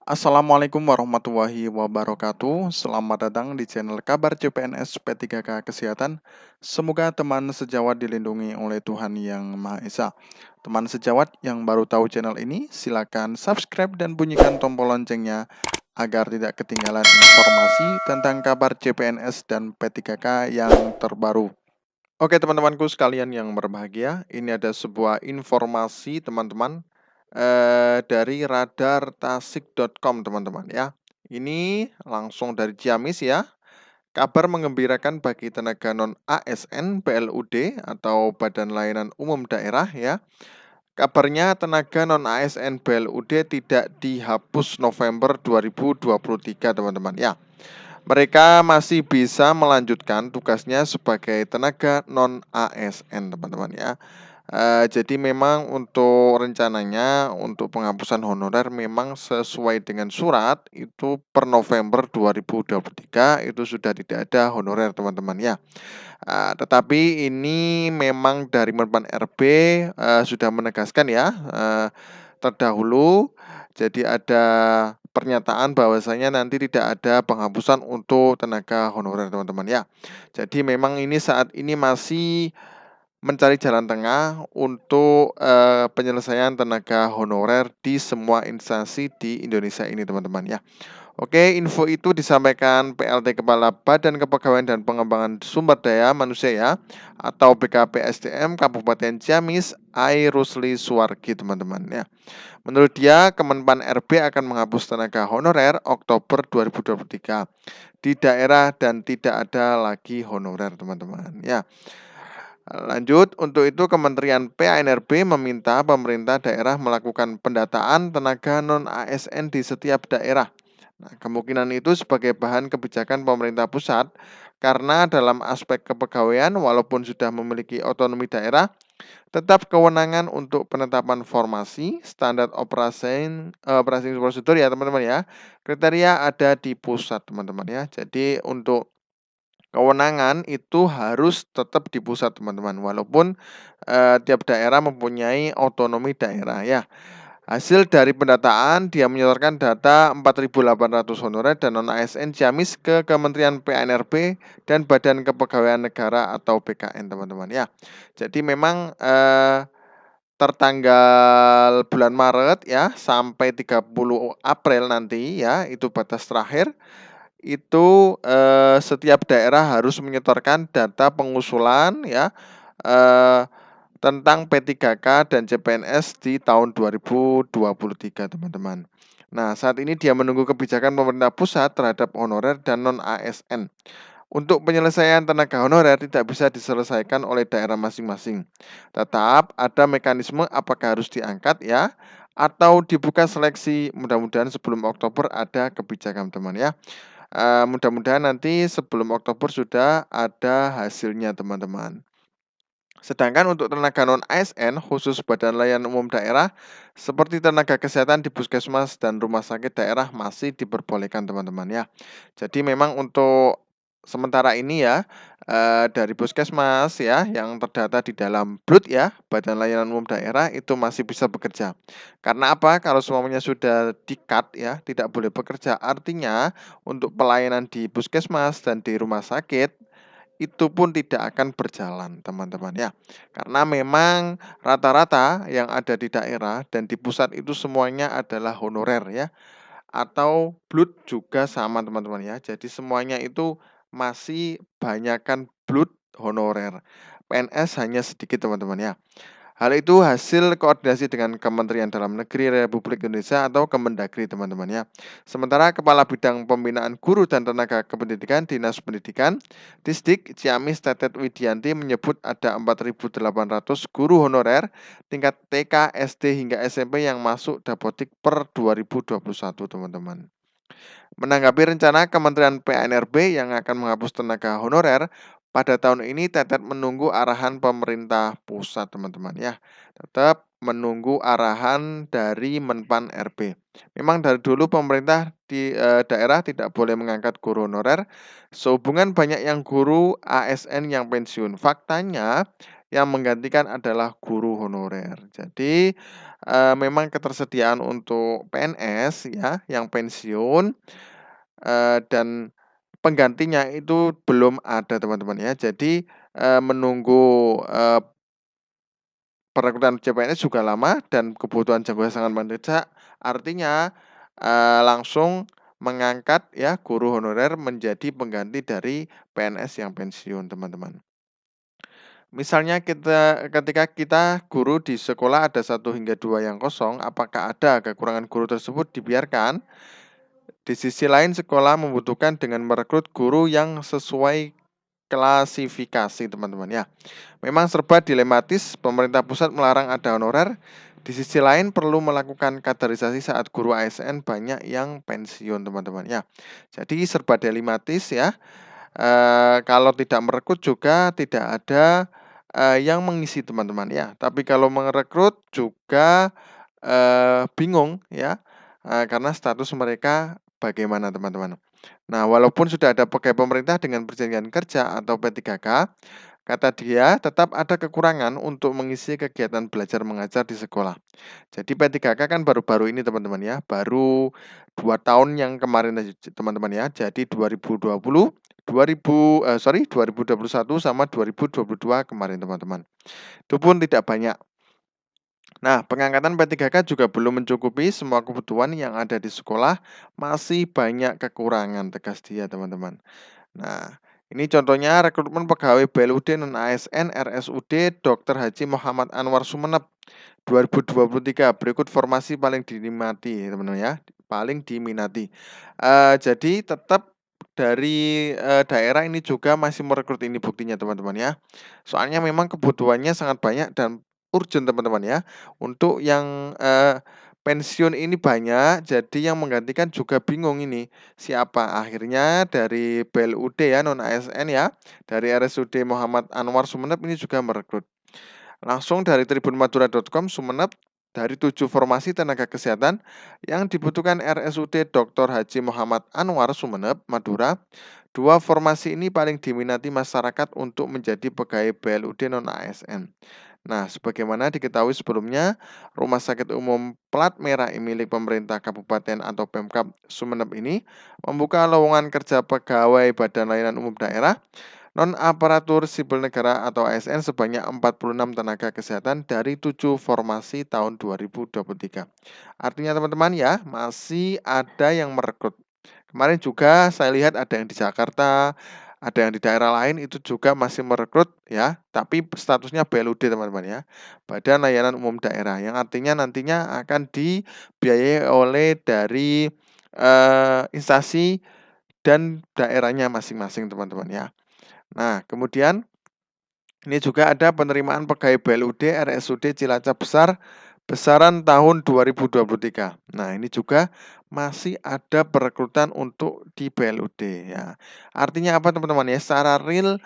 Assalamualaikum warahmatullahi wabarakatuh. Selamat datang di channel Kabar CPNS P3K Kesehatan. Semoga teman sejawat dilindungi oleh Tuhan Yang Maha Esa. Teman sejawat yang baru tahu channel ini, silakan subscribe dan bunyikan tombol loncengnya agar tidak ketinggalan informasi tentang kabar CPNS dan P3K yang terbaru. Oke teman-temanku sekalian yang berbahagia, ini ada sebuah informasi teman-teman dari radartasik.com teman-teman ya. Ini langsung dari Ciamis ya. Kabar menggembirakan bagi tenaga non-ASN BLUD atau Badan Layanan Umum Daerah ya. Kabarnya tenaga non-ASN BLUD tidak dihapus November 2023 teman-teman ya. Mereka masih bisa melanjutkan tugasnya sebagai tenaga non-ASN teman-teman ya. Jadi memang untuk rencananya untuk penghapusan honorer memang sesuai dengan surat itu per November 2023 itu sudah tidak ada honorer teman-teman ya. Tetapi ini memang dari Menpan RB sudah menegaskan ya terdahulu. Jadi ada pernyataan bahwasanya nanti tidak ada penghapusan untuk tenaga honorer teman-teman ya. Jadi memang ini saat ini masih mencari jalan tengah untuk penyelesaian tenaga honorer di semua instansi di Indonesia ini teman-teman ya. Oke, info itu disampaikan PLT Kepala Badan Kepegawaian dan Pengembangan Sumber Daya Manusia ya, atau BKPSDM Kabupaten Ciamis, Ai Rusli Suwargi teman-teman ya. Menurut dia, Kemenpan RB akan menghapus tenaga honorer Oktober 2023 di daerah dan tidak ada lagi honorer teman-teman ya. Lanjut, untuk itu Kementerian PANRB meminta pemerintah daerah melakukan pendataan tenaga non-ASN di setiap daerah. Nah, kemungkinan itu sebagai bahan kebijakan pemerintah pusat karena dalam aspek kepegawaian walaupun sudah memiliki otonomi daerah, tetap kewenangan untuk penetapan formasi, standar operasi prosedur ya teman-teman ya. Kriteria ada di pusat teman-teman ya. Jadi untuk kewenangan itu harus tetap di pusat teman-teman walaupun tiap daerah mempunyai otonomi daerah ya. Hasil dari pendataan dia menyetorkan data 4.800 honorer dan non-ASN Ciamis ke Kementerian PANRB dan Badan Kepegawaian Negara atau BKN teman-teman ya. Jadi memang tertanggal bulan Maret ya sampai 30 April nanti ya itu batas terakhir itu setiap daerah harus menyetorkan data pengusulan ya tentang P3K dan CPNS di tahun 2023 teman-teman. Nah, saat ini dia menunggu kebijakan pemerintah pusat terhadap honorer dan non-ASN. Untuk penyelesaian tenaga honorer tidak bisa diselesaikan oleh daerah masing-masing. Tetap ada mekanisme apakah harus diangkat ya atau dibuka seleksi. Mudah-mudahan sebelum Oktober ada kebijakan teman ya. Mudah-mudahan nanti sebelum Oktober sudah ada hasilnya teman-teman. Sedangkan untuk tenaga non-ASN khusus Badan Layanan Umum Daerah seperti tenaga kesehatan di puskesmas dan rumah sakit daerah masih diperbolehkan teman-teman ya. Jadi memang untuk sementara ini ya dari puskesmas ya yang terdata di dalam BLUD ya Badan Layanan Umum Daerah itu masih bisa bekerja. Karena apa? Kalau semuanya sudah di-cut ya tidak boleh bekerja. Artinya untuk pelayanan di puskesmas dan di rumah sakit itu pun tidak akan berjalan teman-teman ya. Karena memang rata-rata yang ada di daerah dan di pusat itu semuanya adalah honorer ya. Atau BLUD juga sama teman-teman ya. Jadi semuanya itu masih banyakkan BLUD honorer. PNS hanya sedikit teman-teman ya. Hal itu hasil koordinasi dengan Kementerian Dalam Negeri Republik Indonesia atau Kemendagri teman-teman ya. Sementara Kepala Bidang Pembinaan Guru dan Tenaga Kependidikan Dinas Pendidikan Disdik Ciamis Tetet Widianti menyebut ada 4.800 guru honorer tingkat TK, SD hingga SMP yang masuk Dapodik per 2021 teman-teman. Menanggapi rencana Kementerian PANRB yang akan menghapus tenaga honorer, pada tahun ini Tetet menunggu arahan pemerintah pusat teman-teman ya. Tetap menunggu arahan dari Menpan RB. Memang dari dulu pemerintah di daerah tidak boleh mengangkat guru honorer. Sehubungan banyak yang guru ASN yang pensiun. Faktanya yang menggantikan adalah guru honorer. Jadi, memang ketersediaan untuk PNS ya, yang pensiun, dan penggantinya itu belum ada teman-teman ya. Jadi, menunggu, perekrutan CPNS juga lama dan kebutuhan jangka sangat mendesak, artinya, langsung mengangkat ya guru honorer menjadi pengganti dari PNS yang pensiun, teman-teman. Misalnya ketika kita guru di sekolah ada 1 hingga 2 yang kosong, apakah ada kekurangan guru tersebut dibiarkan? Di sisi lain sekolah membutuhkan dengan merekrut guru yang sesuai klasifikasi, teman-teman ya. Memang serba dilematis, pemerintah pusat melarang ada honorer, di sisi lain perlu melakukan kaderisasi saat guru ASN banyak yang pensiun, teman-teman ya. Jadi serba dilematis ya, kalau tidak merekrut juga tidak ada, yang mengisi, teman-teman ya. Tapi kalau merekrut juga, bingung ya, karena status mereka bagaimana, teman-teman. Nah, walaupun sudah ada pegawai pemerintah dengan perjanjian kerja atau P3K, kata dia tetap ada kekurangan untuk mengisi kegiatan belajar mengajar di sekolah. Jadi P3K kan baru-baru ini, teman-teman ya, baru 2 tahun yang kemarin aja, teman-teman ya. Jadi 2020, 2021 sama 2022 kemarin, teman-teman. Itu pun tidak banyak. Nah, pengangkatan P3K juga belum mencukupi semua kebutuhan yang ada di sekolah, masih banyak kekurangan, tegas dia, teman-teman. Nah, ini contohnya rekrutmen pegawai BLUD non-ASN RSUD Dr. Haji Muhammad Anwar Sumeneb 2023. Berikut formasi paling diminati, teman-teman ya, paling diminati. Jadi tetap dari, daerah ini juga masih merekrut ini buktinya, teman-teman ya. Soalnya memang kebutuhannya sangat banyak dan urgent, teman-teman ya. Untuk yang, pensiun ini banyak, jadi yang menggantikan juga bingung ini, siapa? Akhirnya dari BLUD ya, non ASN ya, dari RSUD Muhammad Anwar Sumeneb ini juga merekrut. Langsung dari tribunmadura.com Sumeneb, dari 7 formasi tenaga kesehatan yang dibutuhkan RSUD Dr. Haji Muhammad Anwar Sumeneb, Madura, 2 formasi ini paling diminati masyarakat untuk menjadi pegawai BLUD non-ASN. Nah, sebagaimana diketahui sebelumnya, Rumah Sakit Umum Plat Merah milik pemerintah Kabupaten atau Pemkab Sumeneb ini membuka lowongan kerja pegawai Badan Layanan Umum Daerah non-aparatur sipil negara atau ASN sebanyak 46 tenaga kesehatan dari 7 formasi tahun 2023. Artinya teman-teman ya, masih ada yang merekrut. Kemarin juga saya lihat ada yang di Jakarta, ada yang di daerah lain itu juga masih merekrut ya, tapi statusnya BLUD, teman-teman ya. Badan Layanan Umum Daerah, yang artinya nantinya akan dibiayai oleh dari, instansi dan daerahnya masing-masing, teman-teman ya. Nah, kemudian ini juga ada penerimaan pegawai BLUD RSUD Cilacap besaran tahun 2023. Nah, ini juga masih ada perekrutan untuk di BLUD ya. Artinya apa, teman-teman ya? Secara real,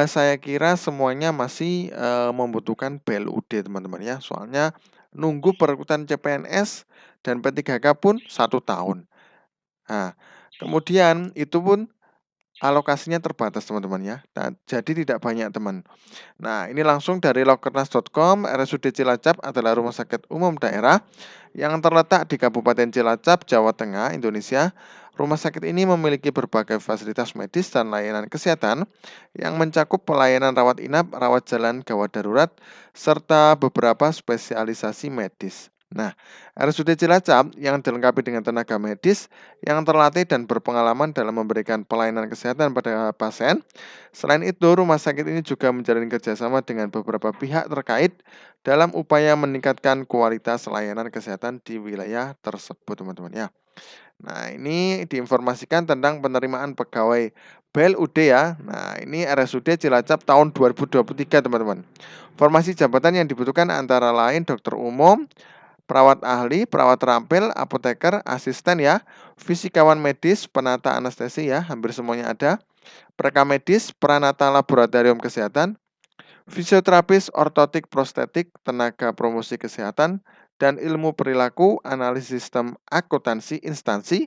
saya kira semuanya masih, membutuhkan BLUD, teman-teman ya. Soalnya nunggu perekrutan CPNS dan P3K pun 1 tahun. Nah, kemudian itu pun alokasinya terbatas, teman-teman ya. Nah, jadi tidak banyak, teman. Nah, ini langsung dari lokernas.com, RSUD Cilacap adalah rumah sakit umum daerah yang terletak di Kabupaten Cilacap, Jawa Tengah, Indonesia. Rumah sakit ini memiliki berbagai fasilitas medis dan layanan kesehatan yang mencakup pelayanan rawat inap, rawat jalan, gawat darurat, serta beberapa spesialisasi medis. Nah, RSUD Cilacap yang dilengkapi dengan tenaga medis yang terlatih dan berpengalaman dalam memberikan pelayanan kesehatan pada pasien. Selain itu, rumah sakit ini juga menjalin kerjasama dengan beberapa pihak terkait dalam upaya meningkatkan kualitas layanan kesehatan di wilayah tersebut, teman-teman ya. Nah, ini diinformasikan tentang penerimaan pegawai BLUD ya. Nah, ini RSUD Cilacap tahun 2023, teman-teman. Formasi jabatan yang dibutuhkan antara lain dokter umum, perawat ahli, perawat terampil, apoteker, asisten ya, fisikawan medis, penata anestesi ya, hampir semuanya ada. Perekam medis, pranata laboratorium kesehatan, fisioterapis, ortotik, prostetik, tenaga promosi kesehatan, dan ilmu perilaku, analisis sistem akuntansi instansi,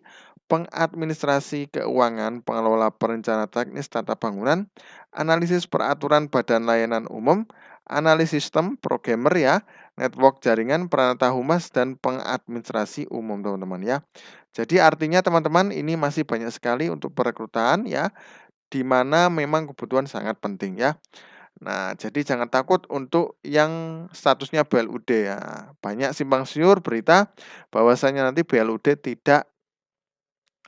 pengadministrasi keuangan, pengelola perencana teknis tata bangunan, analisis peraturan badan layanan umum, analis sistem, programmer ya, network jaringan, peranata humas, dan pengadministrasi umum teman-teman ya. Jadi artinya teman-teman ini masih banyak sekali untuk perekrutan ya, di mana memang kebutuhan sangat penting ya. Nah, jadi jangan takut untuk yang statusnya BLUD ya. Banyak simpang siur berita bahwasanya nanti BLUD tidak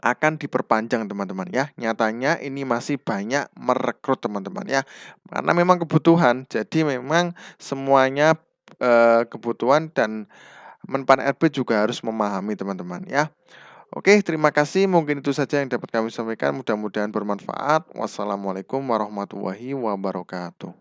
akan diperpanjang teman-teman ya. Nyatanya ini masih banyak merekrut teman-teman ya. Karena memang kebutuhan. Jadi memang semuanya kebutuhan dan Menpan RB juga harus memahami teman-teman ya. Oke, terima kasih. Mungkin itu saja yang dapat kami sampaikan. Mudah-mudahan bermanfaat. Wassalamualaikum warahmatullahi wabarakatuh.